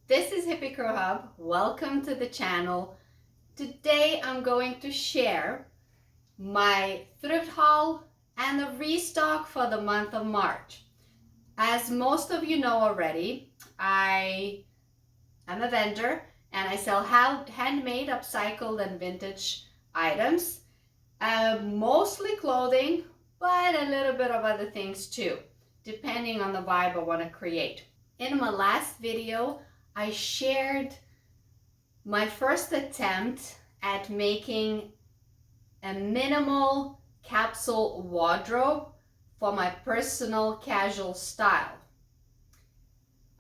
This is Hippie Crow Hub. Welcome to the channel. Today I'm going to share my thrift haul and the restock for the month of March. As most of you know already, I am a vendor and I sell handmade, upcycled and vintage items. Mostly clothing, but a little bit of other things too, depending on the vibe I want to create. In my last video, I shared my first attempt at making a minimal capsule wardrobe for my personal casual style.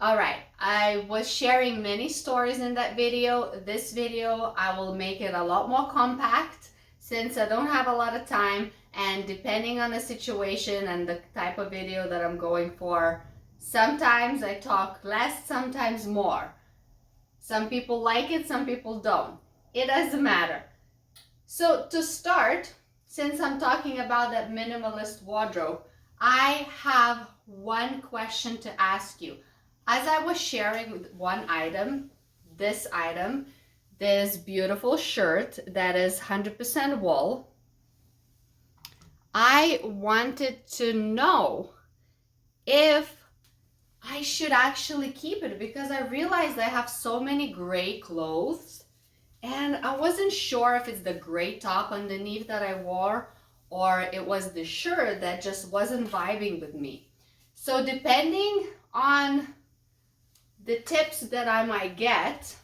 Alright, I was sharing many stories in that video. This video, I will make it a lot more compact since I don't have a lot of time, and depending on the situation and the type of video that I'm going for, sometimes I talk less, sometimes more. Some people like it, some people don't. It doesn't matter. So to start, since I'm talking about that minimalist wardrobe, I have one question to ask you. As I was sharing one item, this beautiful shirt that is 100% wool, I wanted to know if I should actually keep it, because I realized I have so many gray clothes and I wasn't sure if it's the gray top underneath that I wore or it was the shirt that just wasn't vibing with me. So depending on the tips that I might get,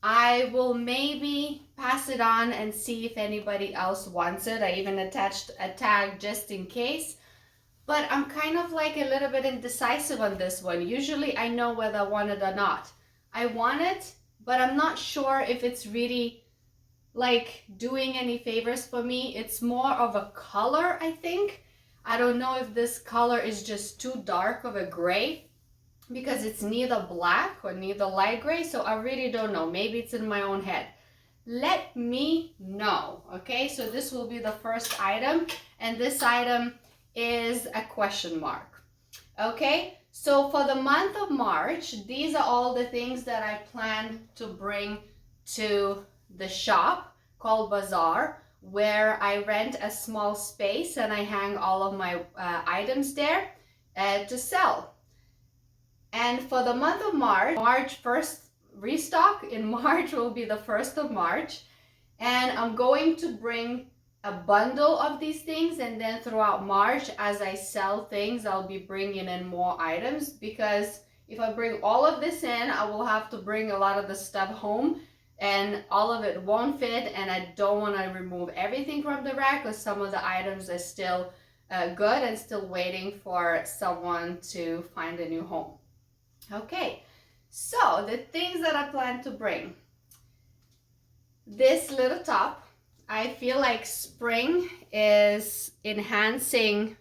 I will maybe pass it on and see if anybody else wants it. I even attached a tag just in case. But I'm kind of like a little bit indecisive on this one. Usually I know whether I want it or not. I want it, but I'm not sure if it's really like doing any favors for me. It's more of a color, I think. I don't know if this color is just too dark of a gray, because it's neither black or neither light gray. So I really don't know. Maybe it's in my own head. Let me know. Okay, so this will be the first item, and this item is a question mark. Okay, so for the month of March, these are all the things that I plan to bring to the shop called Bazaar, where I rent a small space and I hang all of my items there to sell. And for the month of March first restock in March will be the 1st of March, and I'm going to bring a bundle of these things, and then throughout March, as I sell things, I'll be bringing in more items, because if I bring all of this in, I will have to bring a lot of the stuff home and all of it won't fit, and I don't want to remove everything from the rack because some of the items are still good and still waiting for someone to find a new home. Okay, so the things that I plan to bring. This little top, I feel like spring is enhancing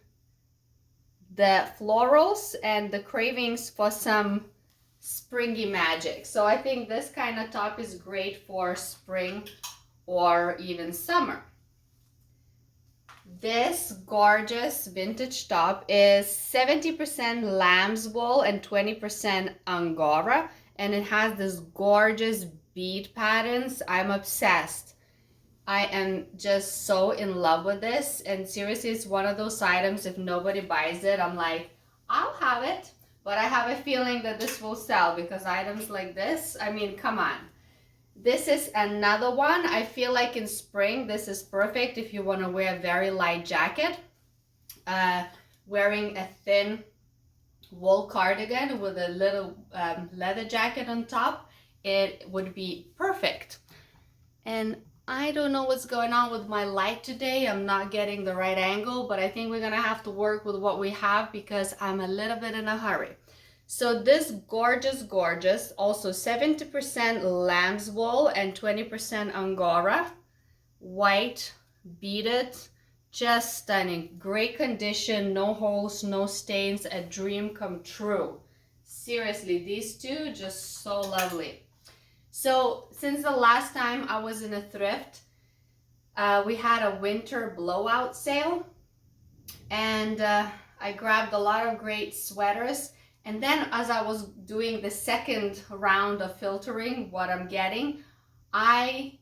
the florals and the cravings for some springy magic. So I think this kind of top is great for spring or even summer. This gorgeous vintage top is 70% lamb's wool and 20% Angora, and it has this gorgeous bead patterns. I'm obsessed. I am just so in love with this, and seriously, it's one of those items, if nobody buys it, I'm like, I'll have it. But I have a feeling that this will sell, because items like this, I mean, come on. This is another one. I feel like in spring, this is perfect if you want to wear a very light jacket. Wearing a thin wool cardigan with a little leather jacket on top, it would be perfect. And I don't know what's going on with my light today. I'm not getting the right angle, but I think we're gonna have to work with what we have because I'm a little bit in a hurry. So this gorgeous, also 70% lamb's wool and 20% Angora, white, beaded, just stunning. Great condition, no holes, no stains, a dream come true. Seriously, these two, just so lovely. So since the last time I was in a thrift, we had a winter blowout sale, and I grabbed a lot of great sweaters, And then as I was doing the second round of filtering what I'm getting, I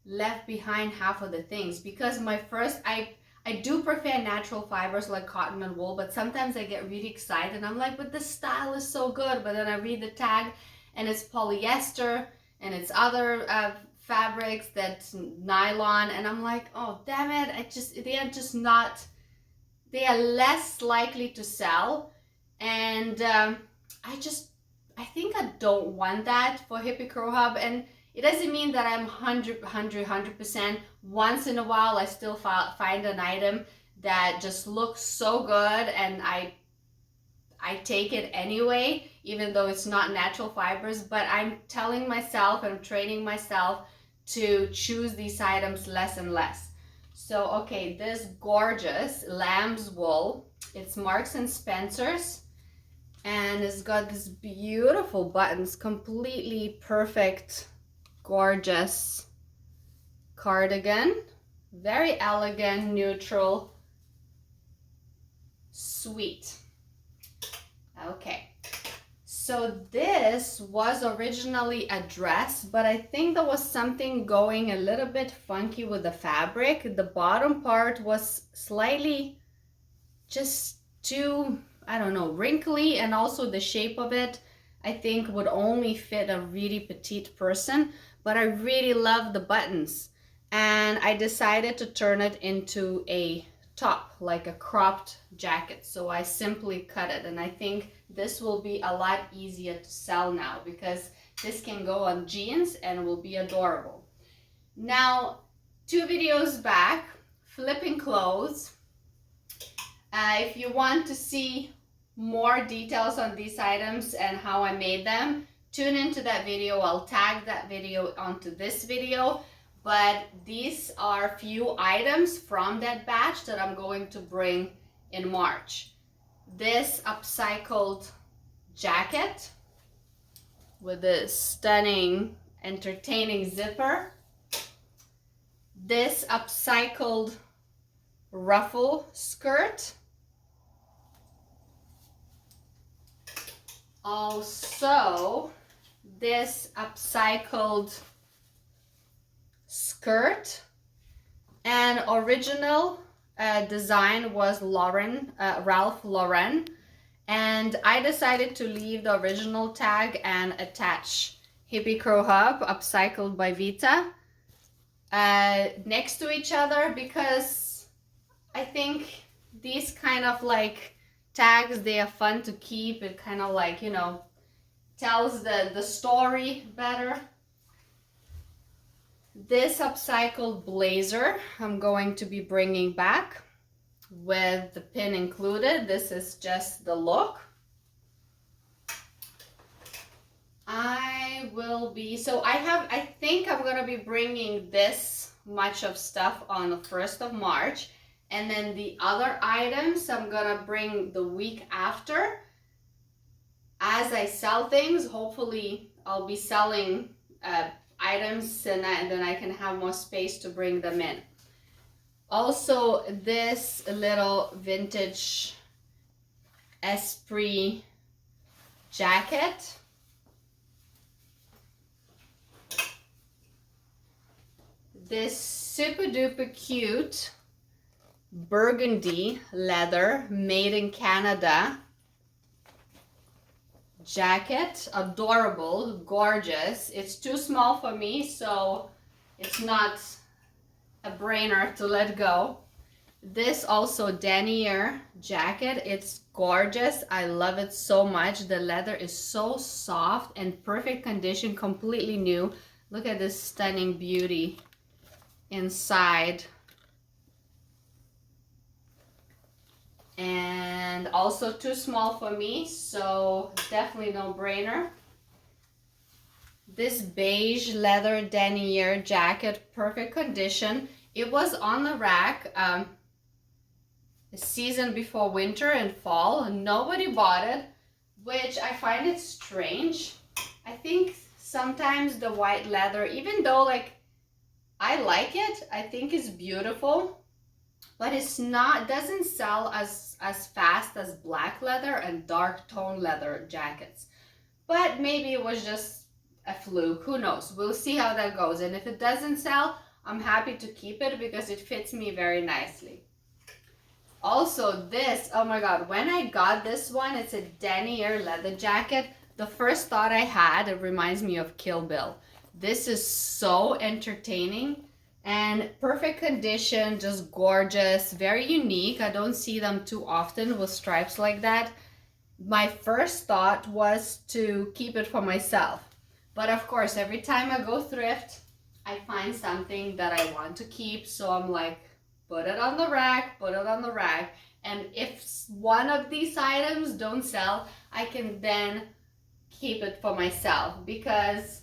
left behind half of the things because my first, I do prefer natural fibers like cotton and wool, but sometimes I get really excited and I'm like, but the style is so good. But then I read the tag and it's polyester and it's other fabrics that's nylon, and I'm like, oh damn it, they are just not, they are less likely to sell. And I think I don't want that for Hippie Crow Hub. And it doesn't mean that I'm 100%. Once in a while, I still find an item that just looks so good and I take it anyway, even though it's not natural fibers. But I'm telling myself and I'm training myself to choose these items less and less. So, okay, this gorgeous lamb's wool, it's Marks and Spencer's, and it's got these beautiful buttons, completely perfect, gorgeous cardigan, very elegant, neutral, sweet. Okay, so this was originally a dress, but I think there was something going a little bit funky with the fabric. The bottom part was slightly just too, I don't know, wrinkly, and also the shape of it I think would only fit a really petite person, but I really love the buttons and I decided to turn it into a top, like a cropped jacket. So I simply cut it, and I think this will be a lot easier to sell now because this can go on jeans and will be adorable. Now, 2 videos back, flipping clothes. If you want to see more details on these items and how I made them, tune into that video. I'll tag that video onto this video. But these are few items from that batch that I'm going to bring in March. This upcycled jacket with this stunning, entertaining zipper. This upcycled ruffle skirt. Also, this upcycled skirt, and original design was Ralph Lauren, and I decided to leave the original tag and attach Hippie Crow Hub upcycled by Vita next to each other because I think these kind of like tags, they are fun to keep. It kind of like, you know, tells the story better. This upcycled blazer I'm going to be bringing back with the pin included. This is just the look. I think I'm gonna be bringing this much of stuff on the 1st of March, and then the other items I'm gonna bring the week after. As I sell things, hopefully I'll be selling items and then I can have more space to bring them in. Also, this little vintage Esprit jacket. This super duper cute burgundy leather made in Canada jacket, adorable, gorgeous. It's too small for me, so it's not a brainer to let go. This also denier jacket, it's gorgeous. I love it so much. The leather is so soft and perfect condition, completely new. Look at this stunning beauty inside. And also too small for me, so definitely no brainer. This beige leather denier jacket, perfect condition. It was on the rack a season before winter and fall. Nobody bought it, which I find it strange. I think sometimes the white leather, even though like I like it, I think it's beautiful, but it's not, doesn't sell as fast as black leather and dark tone leather jackets. But maybe it was just a fluke, who knows? We'll see how that goes. And if it doesn't sell, I'm happy to keep it because it fits me very nicely. Also this, oh my god, when I got this one, it's a denier leather jacket. The first thought I had, it reminds me of Kill Bill. This is so entertaining and perfect condition, just gorgeous, very unique. I don't see them too often with stripes like that. My first thought was to keep it for myself. But of course, every time I go thrift, I find something that I want to keep. So I'm like, put it on the rack, put it on the rack. And if one of these items don't sell, I can then keep it for myself, because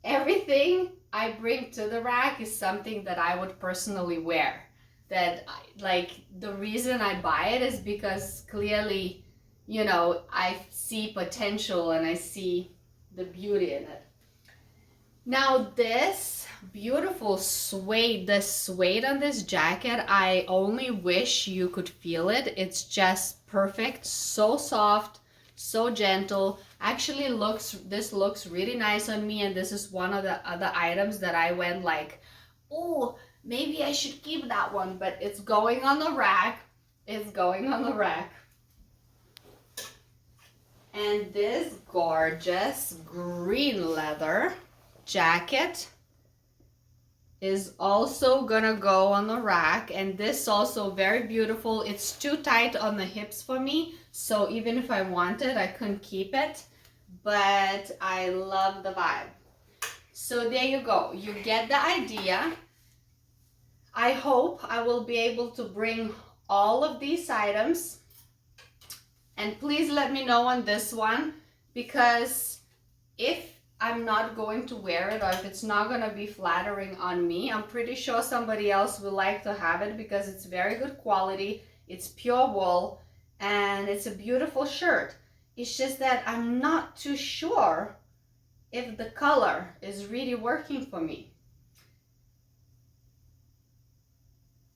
everything I bring to the rack is something that I would personally wear. That like the reason I buy it is because clearly, you know, I see potential and I see the beauty in it. Now this beautiful suede, the suede on this jacket, I only wish you could feel it. It's just perfect, so soft, so gentle. Actually this looks really nice on me, and this is one of the other items that I went like, oh, maybe I should keep that one, but it's going on the rack. It's going on the rack. And this gorgeous green leather jacket is also gonna go on the rack, and this also very beautiful. It's too tight on the hips for me, so even if I wanted, I couldn't keep it, but I love the vibe. So there you go, you get the idea. I hope I will be able to bring all of these items, and please let me know on this one, because if I'm not going to wear it, or if it's not going to be flattering on me, I'm pretty sure somebody else will like to have it, because it's very good quality, it's pure wool, and it's a beautiful shirt. It's just that I'm not too sure if the color is really working for me.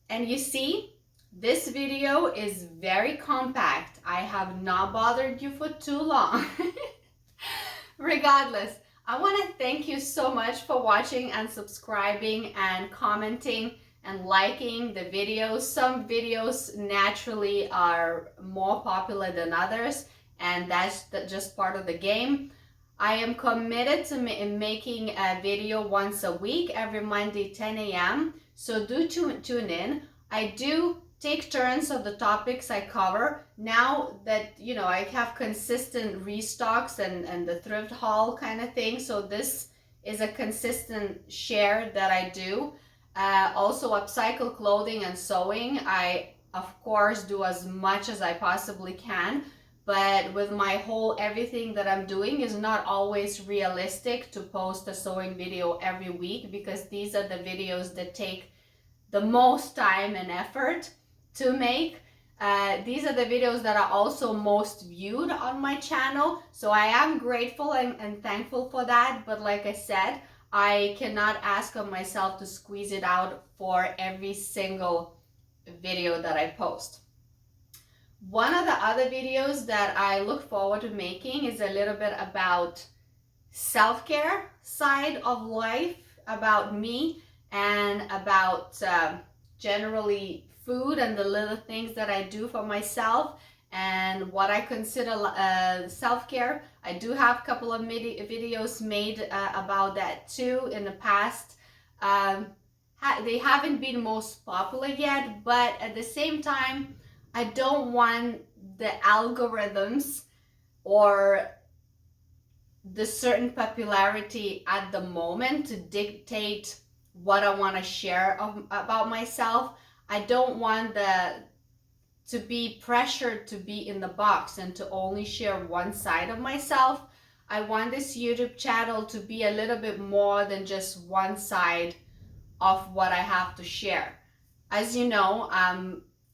And you see, this video is very compact. I have not bothered you for too long. Regardless, I want to thank you so much for watching and subscribing and commenting and liking the videos. Some videos naturally are more popular than others, and that's just part of the game. I am committed to making a video once a week, every Monday 10 a.m. So do tune in. I do take turns of the topics I cover. Now that, you know, I have consistent restocks and the thrift haul kind of thing, so this is a consistent share that I do. Also upcycle clothing and sewing. I of course do as much as I possibly can, but with my whole everything that I'm doing is not always realistic to post a sewing video every week, because these are the videos that take the most time and effort to make. These are the videos that are also most viewed on my channel, so I am grateful and thankful for that. But like I said, I cannot ask of myself to squeeze it out for every single video that I post. One of the other videos that I look forward to making is a little bit about self-care side of life, about me, and about generally food and the little things that I do for myself and what I consider self-care. I do have a couple of videos made about that too in the past. They haven't been most popular yet, but at the same time, I don't want the algorithms or the certain popularity at the moment to dictate what I want to share about myself. I don't want to be pressured to be in the box and to only share one side of myself. I want this YouTube channel to be a little bit more than just one side of what I have to share. As you know,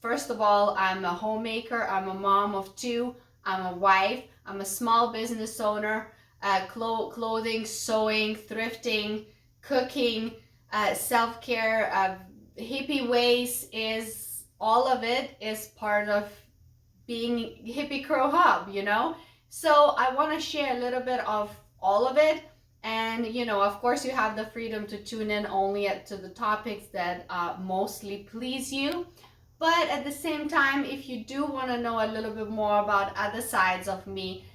first of all, I'm a homemaker, I'm a mom of two, I'm a wife, I'm a small business owner, clothing, sewing, thrifting, cooking, self-care, hippie ways is all of it is part of being Hippie Crow Hub, you know? So I want to share a little bit of all of it. And, you know, of course, you have the freedom to tune in only to the topics that mostly please you. But at the same time, if you do want to know a little bit more about other sides of me,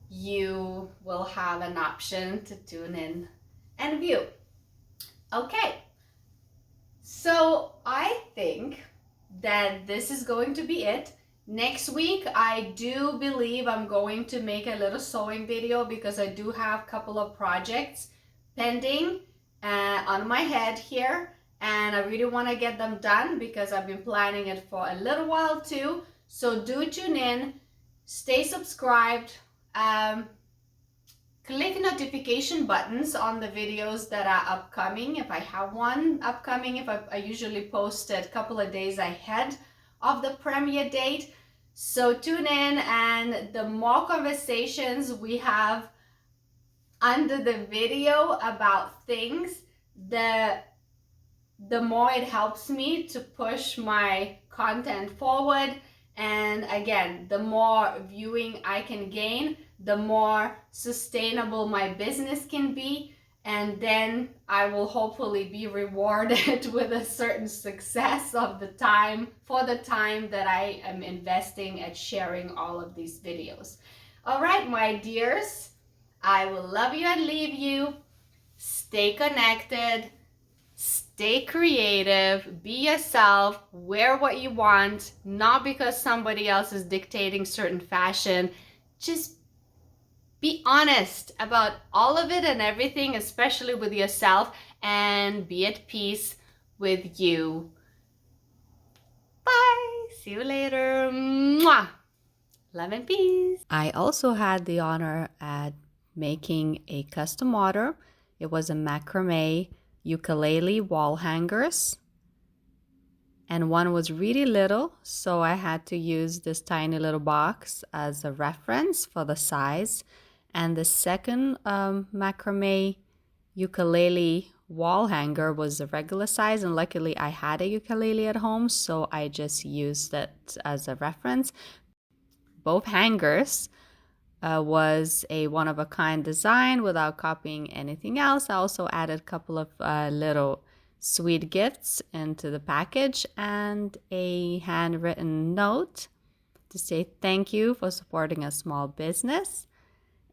you will have an option to tune in and view. Okay, so I think that this is going to be it. Next week, I do believe I'm going to make a little sewing video because I do have a couple of projects pending on my head here, and I really want to get them done because I've been planning it for a little while too. So do tune in, stay subscribed, click notification buttons on the videos that are upcoming. If I have one upcoming, if I usually post it a couple of days ahead of the premiere date. So tune in, and the more conversations we have under the video about things, the more it helps me to push my content forward. And again, the more viewing I can gain, the more sustainable my business can be. And then I will hopefully be rewarded with a certain success of the time, for the time that I am investing at sharing all of these videos. All right, my dears, I will love you and leave you. Stay connected. Stay creative, be yourself, wear what you want, not because somebody else is dictating certain fashion. Just be honest about all of it and everything, especially with yourself, and be at peace with you. Bye. See you later. Mwah. Love and peace. I also had the honor at making a custom order. It was a macrame ukulele wall hangers, and one was really little, so I had to use this tiny little box as a reference for the size. And the second macrame ukulele wall hanger was the regular size, and luckily I had a ukulele at home, so I just used it as a reference. Both hangers was a one-of-a-kind design without copying anything else. I also added a couple of little sweet gifts into the package and a handwritten note to say thank you for supporting a small business.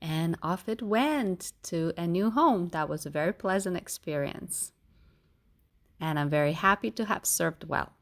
And off it went to a new home. That was a very pleasant experience. And I'm very happy to have served well.